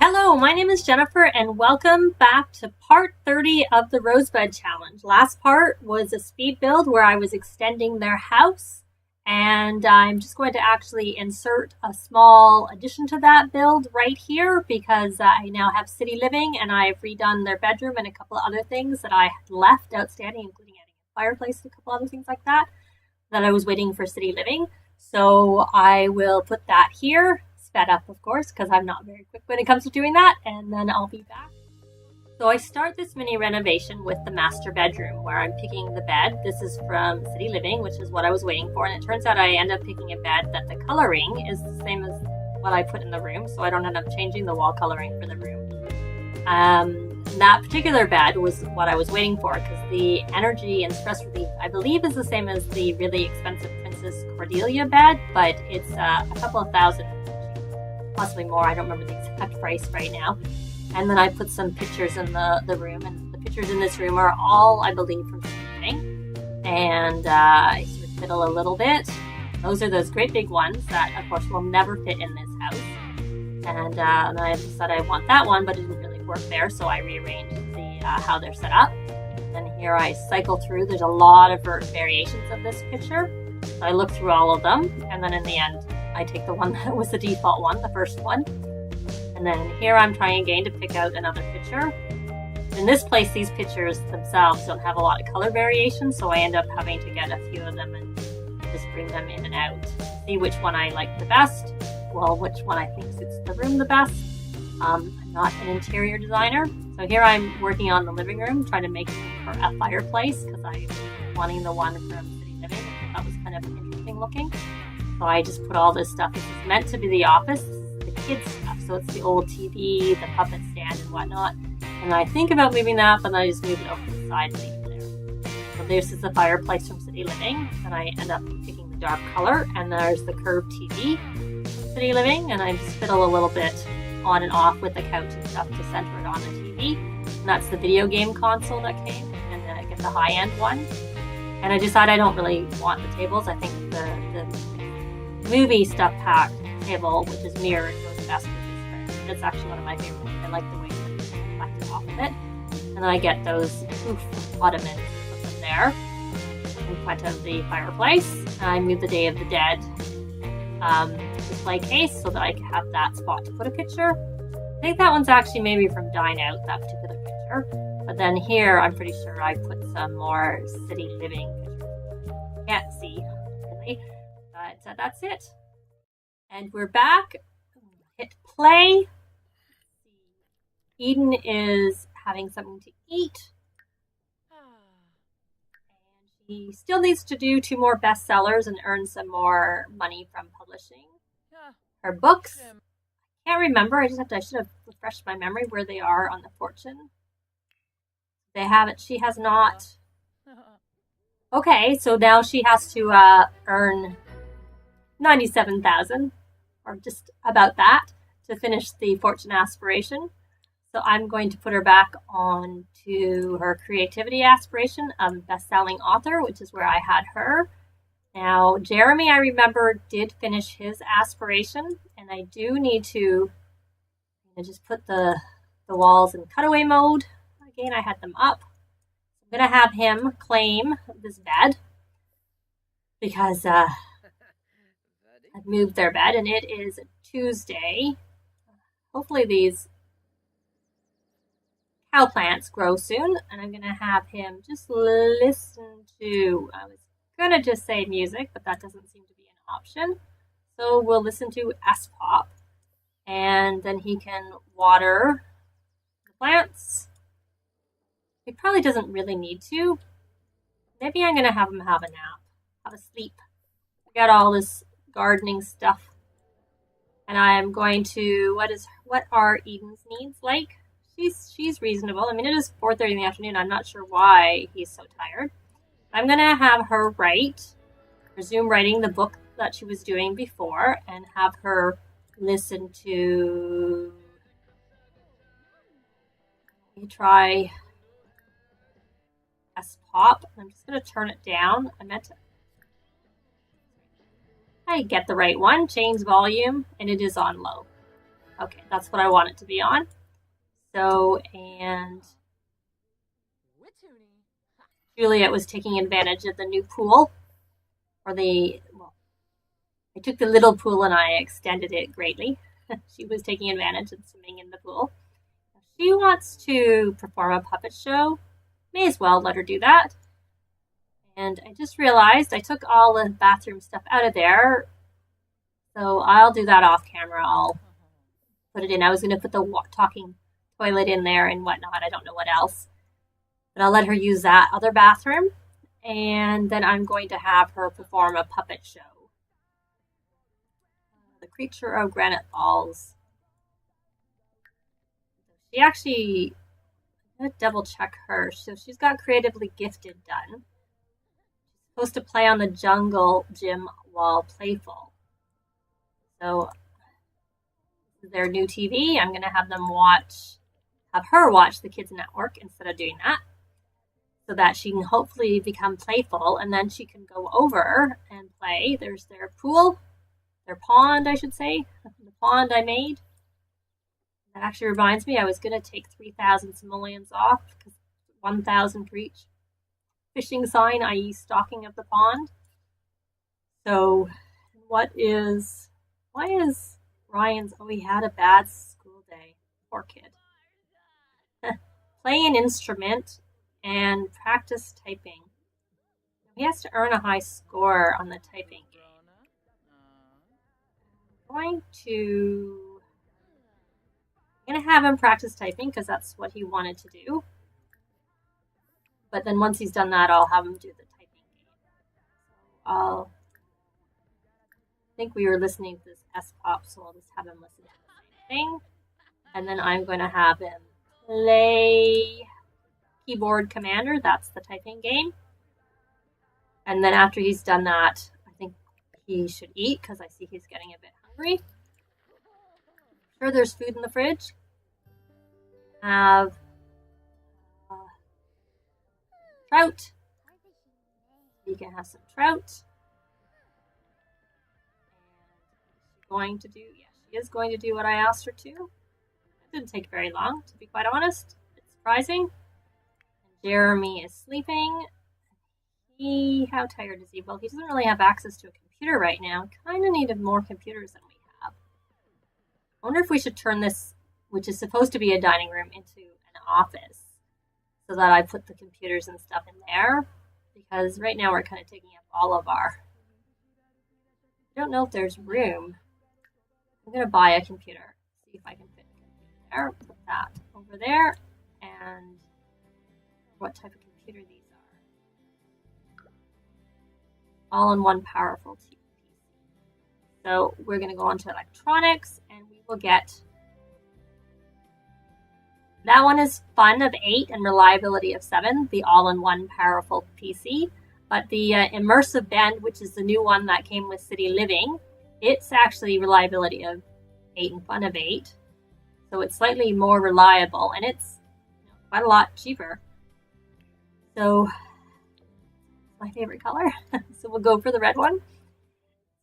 Hello, my name is Jennifer, and welcome back to part 30 of the Rosebud Challenge. Last part was a speed build where I was extending their house, and I'm just going to actually insert a small addition to that build right here because I now have city living and I've redone their bedroom and a couple of other things that I had left outstanding, including adding a fireplace and a couple other things like that I was waiting for city living. So I will put that here. Sped up, of course, because I'm not very quick when it comes to doing that, and then I'll be back. So I start this mini renovation with the master bedroom where I'm picking the bed. This is from City Living, which is what I was waiting for, and it turns out I end up picking a bed that the coloring is the same as what I put in the room, so I don't end up changing the wall coloring for the room. That particular bed was what I was waiting for because the energy and stress relief, I believe, is the same as the really expensive Princess Cordelia bed, but it's a couple of thousand, possibly more. I don't remember the exact price right now. And then I put some pictures in the room, and the pictures in this room are all, I believe, from something. And I sort of fiddle a little bit. Those are those great big ones that, of course, will never fit in this house. And I decided I want that one, but it didn't really work there, so I rearranged how they're set up. And here I cycle through. There's a lot of variations of this picture. So I look through all of them, and then in the end, I take the one that was the default one, the first one. And then here I'm trying again to pick out another picture. In this place, these pictures themselves don't have a lot of color variation, so I end up having to get a few of them and just bring them in and out. See which one I like the best, well, which one I think suits the room the best. I'm not an interior designer, so here I'm working on the living room, trying to make it for a fireplace, because I'm wanting the one from City Living, which I thought was kind of interesting looking. So I just put all this stuff. This is meant to be the office. This is the kids' stuff. So it's the old TV, the puppet stand, and whatnot. And I think about moving that, but then I just move it over to the side and leave it there. So this is the fireplace from City Living. And I end up picking the dark color. And there's the curved TV from City Living. And I just fiddle a little bit on and off with the couch and stuff to center it on the TV. And that's the video game console that came. And then I get the high-end one. And I decide I don't really want the tables. I think the movie stuff pack table, which is mirrored, goes best with this. That's actually one of my favorites. I like the way it's reflected off of it. And then I get those ottomans, put them there in front of the fireplace. And I move the Day of the Dead display case so that I can have that spot to put a picture. I think that one's actually maybe from Dine Out, that particular picture. But then here, I'm pretty sure I put some more City Living pictures. Can't see, really. But that's it. And we're back. Hit play. Eden is having something to eat. And she still needs to do 2 more bestsellers and earn some more money from publishing. Her books, I can't remember. I should have refreshed my memory where they are on the fortune. They haven't. She has not. Okay, so now she has to earn 97,000, or just about that, to finish the fortune aspiration. So I'm going to put her back on to her creativity aspiration of best-selling author, which is where I had her. Now, Jeremy, I remember, did finish his aspiration, and I do need to just put the walls in cutaway mode. Again, I had them up. I'm going to have him claim this bed because I've moved their bed, and it is Tuesday. Hopefully these cow plants grow soon, and I'm going to have him just listen to, I was going to just say music, but that doesn't seem to be an option. So we'll listen to S-Pop, and then he can water the plants. He probably doesn't really need to. Maybe I'm going to have him have a nap, have a sleep. I got all this gardening stuff. And I'm going to, what are Eden's needs like? She's reasonable. I mean, it is 4:30 in the afternoon. I'm not sure why he's so tired. I'm going to have her resume writing the book that she was doing before, and have her listen to, let me try S-Pop. I'm just going to turn it down. I get the right one, change volume, and it is on low. Okay, that's what I want it to be on. So, and Juliet was taking advantage of the new pool, or I took the little pool and I extended it greatly. She was taking advantage of swimming in the pool. She wants to perform a puppet show. May as well let her do that. And I just realized I took all the bathroom stuff out of there. So I'll do that off camera. I'll put it in. I was going to put the talking toilet in there and whatnot. I don't know what else. But I'll let her use that other bathroom. And then I'm going to have her perform a puppet show. The Creature of Granite Falls. She actually, I'm going to double check her. So she's got Creatively Gifted done. She's supposed to play on the jungle gym while playful. So this is their new TV. I'm going to have her watch the Kids Network instead of doing that, so that she can hopefully become playful, and then she can go over and play. There's their pool, their pond, I should say, the pond I made. That actually reminds me, I was going to take 3,000 simoleons off, because 1,000 for each fishing sign, i.e. stocking of the pond. So why is Ryan's, he had a bad school day. Poor kid. Play an instrument and practice typing. He has to earn a high score on the typing game. I'm going to have him practice typing because that's what he wanted to do. But then once he's done that, I'll have him do the typing game. I think we were listening to this S-pop, so I'll just have him listen to the same thing. And then I'm going to have him play Keyboard Commander. That's the typing game. And then after he's done that, I think he should eat because I see he's getting a bit hungry. Sure, there's food in the fridge. Have trout. You can have some trout. She is going to do what I asked her to. It didn't take very long, to be quite honest. It's surprising. Jeremy is sleeping. How tired is he? Well, he doesn't really have access to a computer right now. Kind of needed more computers than we have. I wonder if we should turn this, which is supposed to be a dining room, into an office, so that I put the computers and stuff in there. Because right now we're kind of taking up all of our... I don't know if there's room. I'm going to buy a computer. See if I can fit a computer there. Put that over there. And what type of computer these are. All-in-one powerful PC. So we're going to go on to electronics, and we will get... That one is fun of 8 and reliability of 7, the all-in-one powerful PC. But the immersive band, which is the new one that came with City Living, it's actually reliability of 8 and fun of 8. So it's slightly more reliable, and it's quite a lot cheaper. So my favorite color. So we'll go for the red one.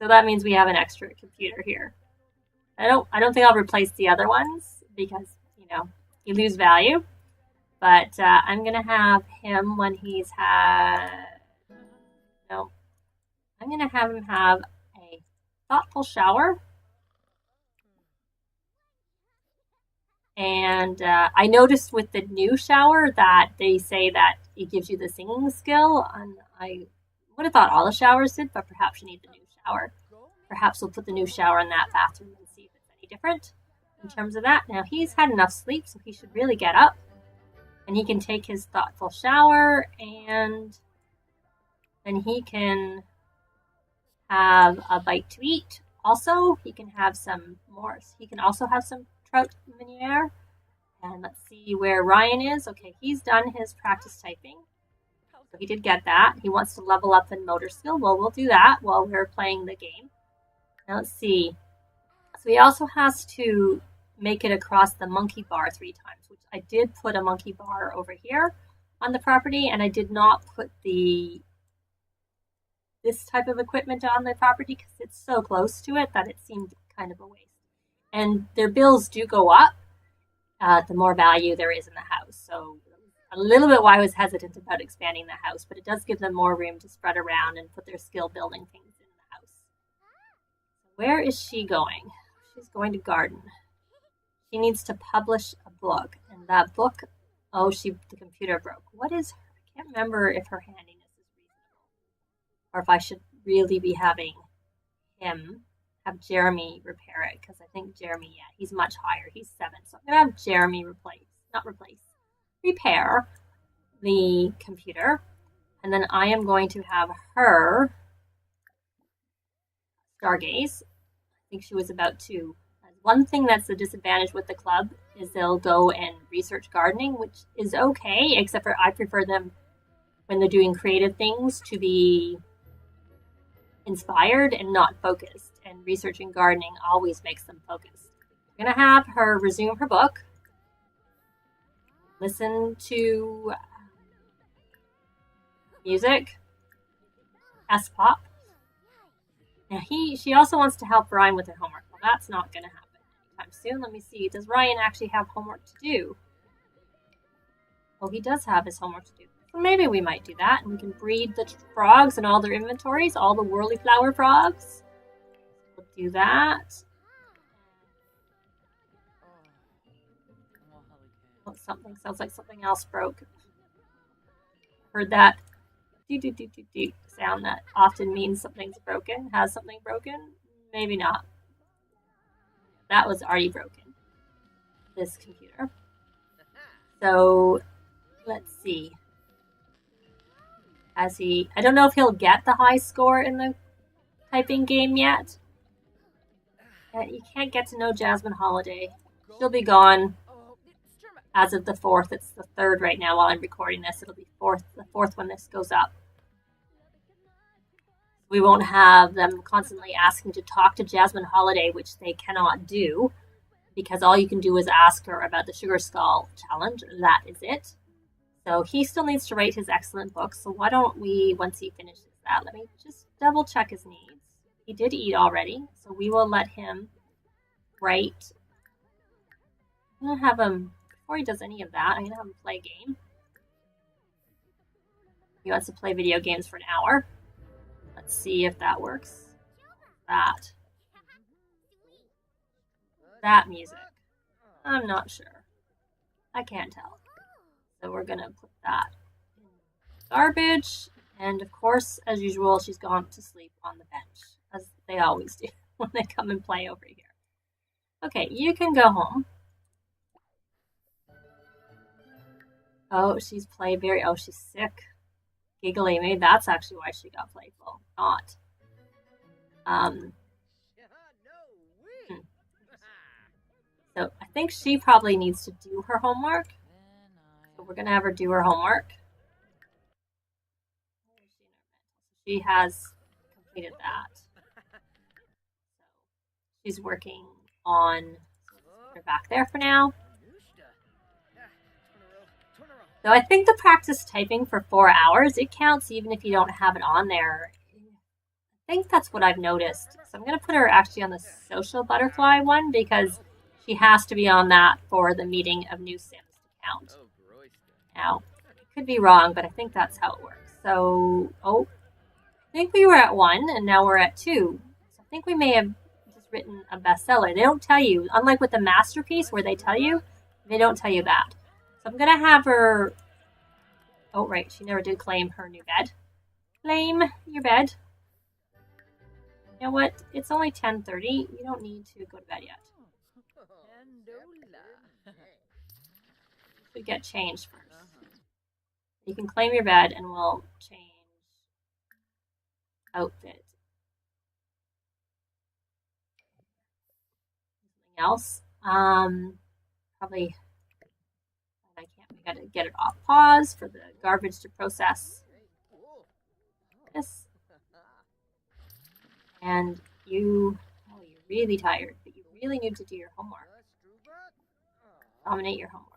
So that means we have an extra computer here. I don't think I'll replace the other ones because, you lose value. But I'm going to have him when he's had... No. I'm going to have him have a thoughtful shower. And I noticed with the new shower that they say that it gives you the singing skill. And I would have thought all the showers did, but perhaps you need the new shower. Perhaps we'll put the new shower in that bathroom and see if it's any different in terms of that. Now, he's had enough sleep, so he should really get up. And he can take his thoughtful shower, and then he can have a bite to eat. Also, he can have some more. He can also have some trout meuniere. And let's see where Ryan is. Okay, he's done his practice typing. So he did get that. He wants to level up in motor skill. Well, we'll do that while we're playing the game. Now let's see. So he also has to make it across the monkey bar 3 times, which I did put a monkey bar over here on the property, and I did not put this type of equipment on the property because it's so close to it that it seemed kind of a waste. and their bills do go up the more value there is in the house. So a little bit why I was hesitant about expanding the house, but it does give them more room to spread around and put their skill building things in the house. Where is she going? She's going to garden. She needs to publish a book, and that book, the computer broke. What is her? I can't remember if her handiness is reasonable, or if I should really be having him have Jeremy repair it, because I think Jeremy, he's much higher. He's 7, so I'm gonna have Jeremy repair the computer, and then I am going to have her stargaze. I think she was about 2. One thing that's the disadvantage with the club is they'll go and research gardening, which is okay, except for I prefer them when they're doing creative things to be inspired and not focused. And researching gardening always makes them focused. I'm going to have her resume her book, listen to music, S-pop. Now she also wants to help Ryan with her homework. Well, that's not going to happen anytime soon. Let me see. Does Ryan actually have homework to do? Oh, he does have his homework to do. So maybe we might do that, and we can breed the frogs and all their inventories, all the whirly flower frogs. We'll do that. Oh, something sounds like something else broke. Heard that do sound that often means something's broken. Has something broken? Maybe not. That was already broken, this computer. So let's see. I don't know if he'll get the high score in the typing game yet. You can't get to know Jasmine Holiday. She'll be gone as of the 4th. It's the 3rd right now while I'm recording this. It'll be the 4th when this goes up. We won't have them constantly asking to talk to Jasmine Holiday, which they cannot do, because all you can do is ask her about the Sugar Skull challenge. That is it. So he still needs to write his excellent book. So why don't we, once he finishes that, let me just double check his needs. He did eat already, so we will let him write. I'm going to have him, before he does any of that, I'm going to have him play a game. He wants to play video games for an hour. Let's see if that works. That music. I'm not sure. I can't tell. So we're going to put that in garbage. And of course, as usual, she's gone to sleep on the bench, as they always do when they come and play over here. Okay, you can go home. Oh, she's she's sick. Giggly. Maybe that's actually why she got playful. Not. So I think she probably needs to do her homework. So we're going to have her do her homework. She has completed that. So she's working on her back there for now. So I think the practice typing for 4 hours, it counts even if you don't have it on there. I think that's what I've noticed. So I'm going to put her actually on the social butterfly one, because she has to be on that for the meeting of new Sims to count. Now, I could be wrong, but I think that's how it works. So, I think we were at 1 and now we're at 2. So I think we may have just written a bestseller. They don't tell you, unlike with the masterpiece where they tell you, they don't tell you that. So I'm going to have her... Oh, right. She never did claim her new bed. Claim your bed. You know what? It's only 10:30. You don't need to go to bed yet. We get changed first. You can claim your bed and we'll change outfit. Something else. Probably... I can't. We gotta get it off pause for the garbage to process this. And you're really tired, but you really need to do your homework. Dominate your homework.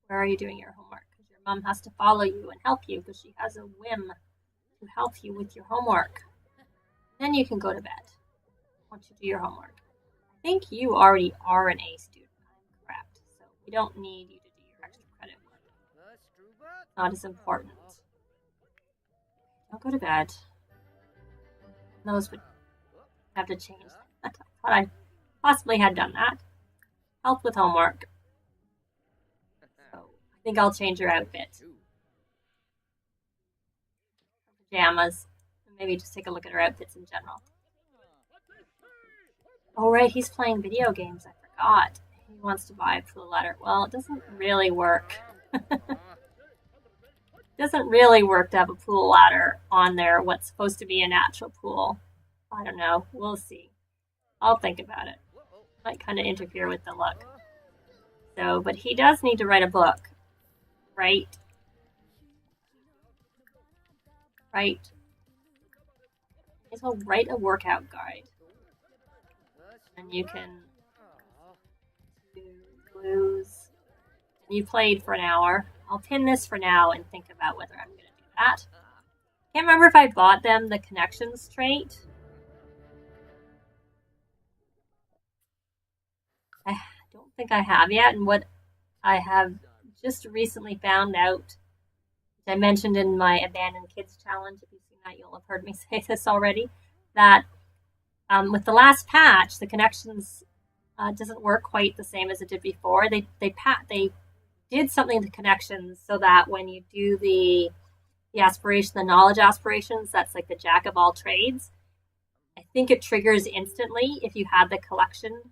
Where are you doing your homework? Because you're mom has to follow you and help you because she has a whim to help you with your homework. Then you can go to bed once you do your homework. I think you already are an A student. I'm correct. So we don't need you to do your extra credit work. Not as important. Don't go to bed. Those would have to change. I thought I possibly had done that. Help with homework. So I think I'll change your outfit. Pajamas. And maybe just take a look at her outfits in general. Oh, right, he's playing video games. I forgot. He wants to buy a pool ladder. Well, it doesn't really work. It doesn't really work to have a pool ladder on there, what's supposed to be a natural pool. I don't know. We'll see. I'll think about it. Might kind of interfere with the look. So, but he does need to write a book, right? Right. So write a workout guide. And you can lose. You played for an hour. I'll pin this for now and think about whether I'm going to do that. Can't remember if I bought them the connections trait. I don't think I have yet. And what I have just recently found out, which I mentioned in my Abandoned Kids Challenge, if you've seen that, you'll have heard me say this already, that with the last patch, the connections doesn't work quite the same as it did before. They did something to connections so that when you do the aspiration, the knowledge aspirations, that's like the jack of all trades. I think it triggers instantly if you had the connections.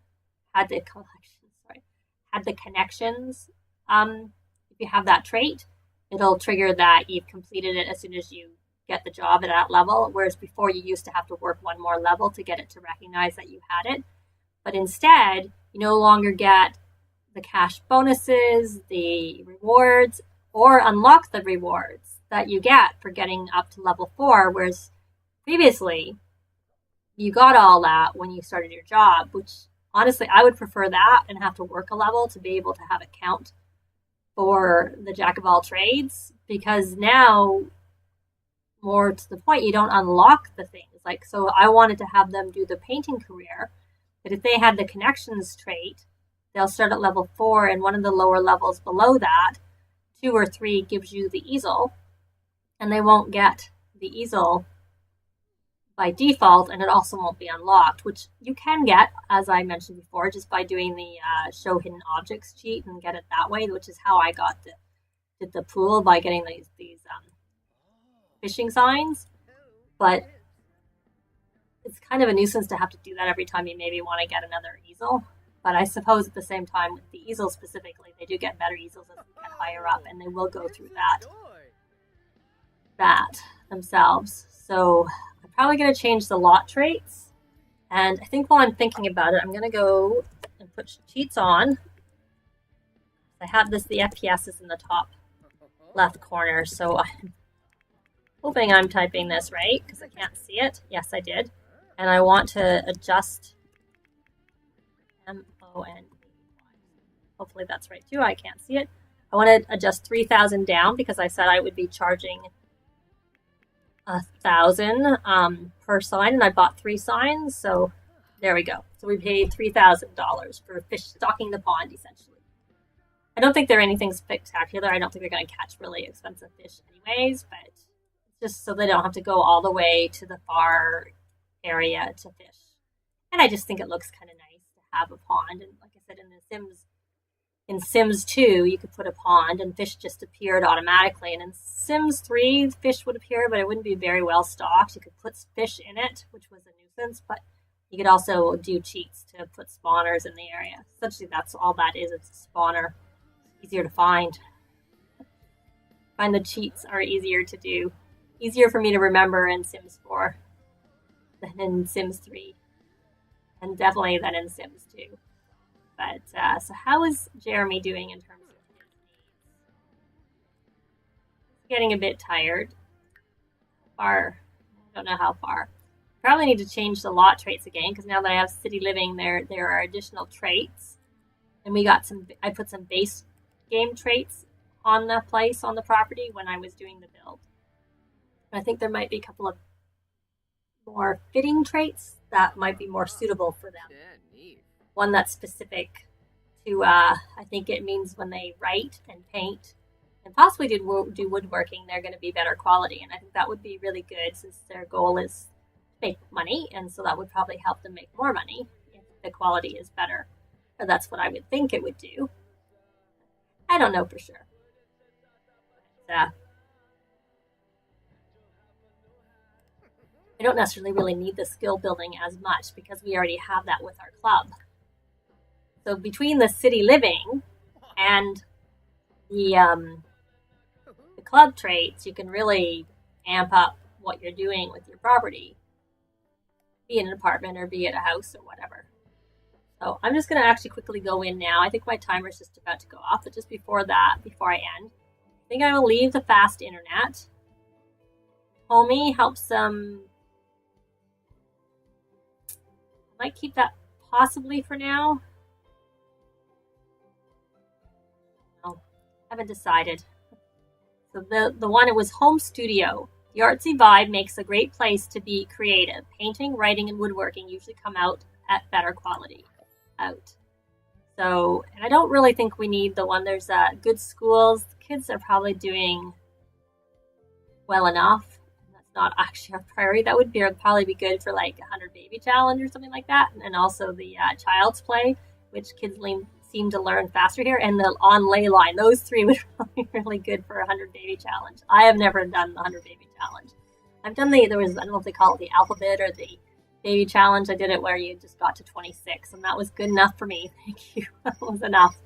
If you have that trait, it'll trigger that you've completed it as soon as you get the job at that level. Whereas before you used to have to work one more level to get it to recognize that you had it. But instead, you no longer get the cash bonuses, the rewards, or unlock the rewards that you get for getting up to level 4, whereas previously you got all that when you started your job, which honestly I would prefer that and have to work a level to be able to have it count for the jack of all trades, because now, more to the point, you don't unlock the things. Like, so I wanted to have them do the painting career, but if they had the connections trait, they'll start at level 4, and one of the lower levels below that, 2 or 3, gives you the easel, and they won't get the easel by default, and it also won't be unlocked, which you can get, as I mentioned before, just by doing the show hidden objects cheat and get it that way, which is how I did the pool, by getting these fishing signs. But it's kind of a nuisance to have to do that every time you maybe want to get another easel. But I suppose at the same time, with the easels specifically, they do get better easels as they get higher up, and they will go through that themselves. So I'm probably going to change the lot traits. And I think while I'm thinking about it, I'm going to go and put cheats on. I have the FPS is in the top left corner, so I'm hoping I'm typing this right, because I can't see it. Yes, I did. And I want to adjust MON. Hopefully that's right too. I can't see it. I want to adjust 3,000 down because I said I would be charging 1,000 per sign, and I bought 3 signs, so there we go. So we paid $3,000 for fish stocking the pond, essentially. I don't think they're anything spectacular. I don't think they're going to catch really expensive fish anyways, but it's just so they don't have to go all the way to the far area to fish. And I just think it looks kind of nice to have a pond. And like I said, in Sims 2, you could put a pond and fish just appeared automatically. And in Sims 3, fish would appear, but it wouldn't be very well stocked. You could put fish in it, which was a nuisance, but you could also do cheats to put spawners in the area. Essentially, that's all that is. It's a spawner. Easier to find. Find the cheats are easier to do. Easier for me to remember in Sims 4 than in Sims 3. And definitely than in Sims 2. But, so how is Jeremy doing in terms of his needs? He's getting a bit tired. Far. I don't know how far. Probably need to change the lot traits again, because now that I have city living, there are additional traits. And we got I put some base game traits on the place, on the property when I was doing the build. I think there might be a couple of more fitting traits that might be more suitable for them. One that's specific to, I think it means when they write and paint and possibly do woodworking, they're going to be better quality. And I think that would be really good since their goal is to make money. And so that would probably help them make more money if the quality is better. Or that's what I would think it would do. I don't know for sure. But, I don't necessarily really need the skill building as much because we already have that with our club. So between the city living and the club traits, you can really amp up what you're doing with your property, be it an apartment or be it a house or whatever. So I'm just going to actually quickly go in now. I think my timer is just about to go off, but just before that, before I end, I think I will leave the fast internet. Homey helps them. I might keep that possibly for now. No, haven't decided. So the one, it was home studio. The artsy vibe makes a great place to be creative. Painting, writing, and woodworking usually come out at better quality. So, and I don't really think we need the one. There's good schools. The kids are probably doing well enough. That's not actually our priority. That would probably be good for like 100 baby challenge or something like that. And also the child's play, which kids seem to learn faster here, and the on ley line. Those three would probably be really good for 100 baby challenge. I have never done the 100 baby challenge. I've done I don't know if they call it the alphabet or the baby challenge. I did it where you just got to 26, and that was good enough for me. Thank you. That was enough.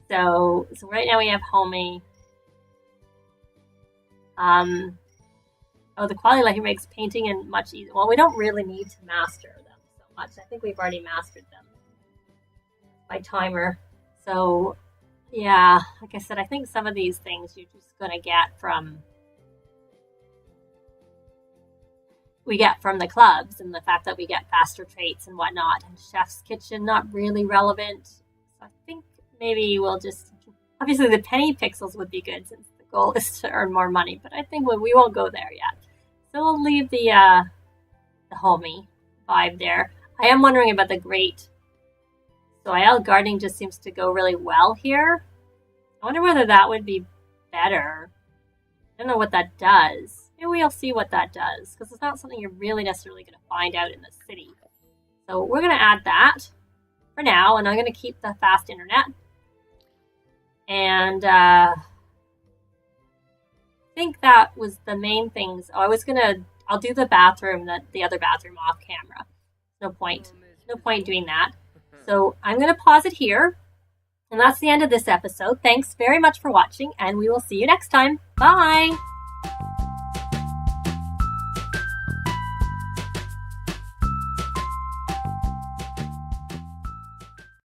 So right now we have Homey. The quality light makes painting and much easier. Well, we don't really need to master them so much. I think we've already mastered them by timer. So yeah, like I said, I think some of these things you're just going to get from the clubs, and the fact that we get faster traits and whatnot. And Chef's Kitchen, not really relevant. So I think maybe we'll just, obviously the penny pixels would be good since the goal is to earn more money, but I think we won't go there yet. So we'll leave the homey vibe there. I am wondering about the great soil. Gardening just seems to go really well here. I wonder whether that would be better. I don't know what that does. Maybe we'll see what that does, because it's not something you're really necessarily going to find out in the city. So we're going to add that for now, and I'm going to keep the fast internet. And I think that was the main things. I'll do the bathroom, the other bathroom off camera. No point doing that. So I'm going to pause it here. And that's the end of this episode. Thanks very much for watching, and we will see you next time. Bye!